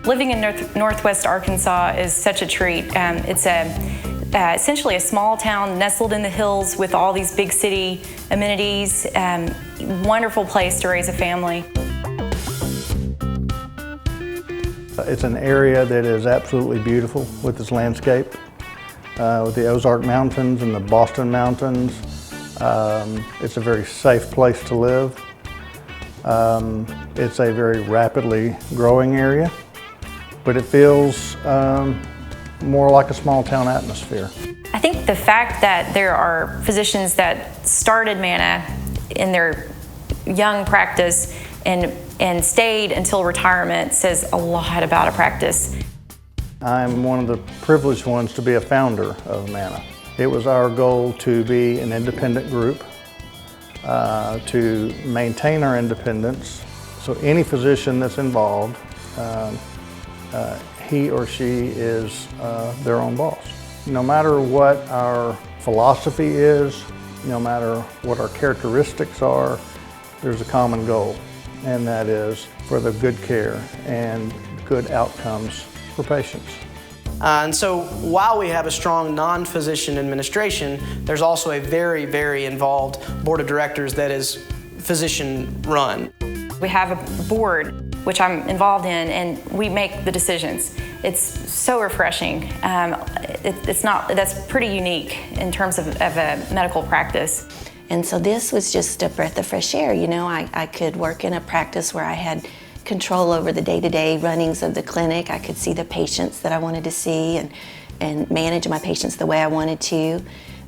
Living in Northwest Arkansas is such a treat. It's essentially a small town nestled in the hills with all these big city amenities. Wonderful place to raise a family. It's an area that is absolutely beautiful with its landscape, with the Ozark Mountains and the Boston Mountains. It's a very safe place to live. It's a very rapidly growing area, but it feels more like a small town atmosphere. I think the fact that there are physicians that started Manna in their young practice and stayed until retirement says a lot about a practice. I'm one of the privileged ones to be a founder of Manna. It was our goal to be an independent group, to maintain our independence. So any physician that's involved, he or she is their own boss. No matter what our philosophy is, no matter what our characteristics are, there's a common goal, and that is for the good care and good outcomes for patients. And so while we have a strong non-physician administration, there's also a very, very involved board of directors that is physician-run. We have a board, which I'm involved in, and we make the decisions. It's so refreshing. That's pretty unique in terms of a medical practice. And so this was just a breath of fresh air. You know, I could work in a practice where I had control over the day-to-day runnings of the clinic. I could see the patients that I wanted to see and manage my patients the way I wanted to.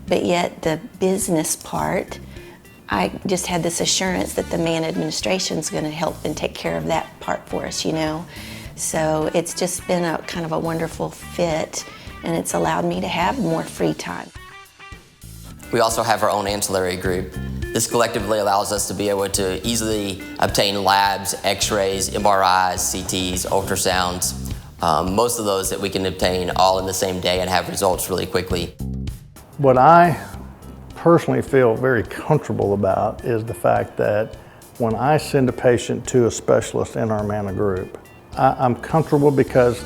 But yet the business part, I just had this assurance that the Manna administration is going to help and take care of that part for us, you know. So it's just been a kind of a wonderful fit, and it's allowed me to have more free time. We also have our own ancillary group. This collectively allows us to be able to easily obtain labs, x-rays, MRIs, CTs, ultrasounds, most of those that we can obtain all in the same day and have results really quickly. What I personally feel very comfortable about is the fact that when I send a patient to a specialist in our Manna group, I'm comfortable because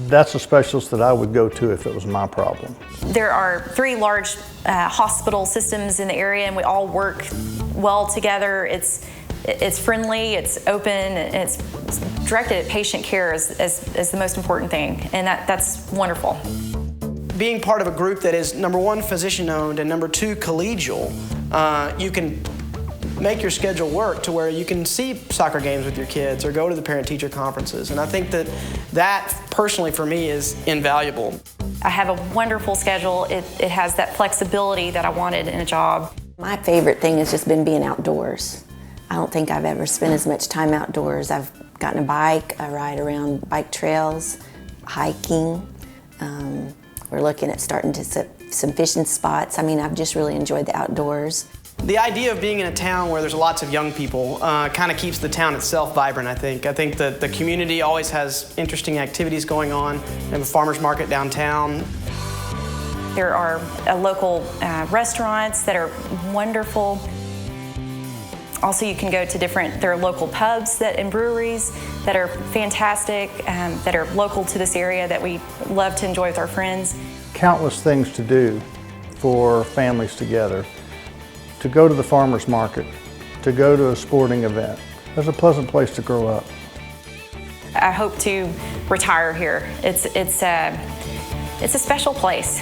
that's a specialist that I would go to if it was my problem. There are 3 large hospital systems in the area, and we all work well together. It's friendly, it's open, and it's directed at patient care as the most important thing, and that's wonderful. Being part of a group that is, number 1, physician-owned, and number 2, collegial, you can make your schedule work to where you can see soccer games with your kids or go to the parent-teacher conferences. And I think that personally for me is invaluable. I have a wonderful schedule. It has that flexibility that I wanted in a job. My favorite thing has just been being outdoors. I don't think I've ever spent as much time outdoors. I've gotten a bike, I ride around bike trails, hiking. We're looking at starting to set some fishing spots. I mean, I've just really enjoyed the outdoors. The idea of being in a town where there's lots of young people kind of keeps the town itself vibrant, I think. I think that the community always has interesting activities going on. We have a farmer's market downtown. There are local restaurants that are wonderful. Also, you can go to there are local pubs and breweries that are fantastic, that are local to this area that we love to enjoy with our friends. Countless things to do for families together. To go to the farmer's market, to go to a sporting event. It's a pleasant place to grow up. I hope to retire here. It's a special place.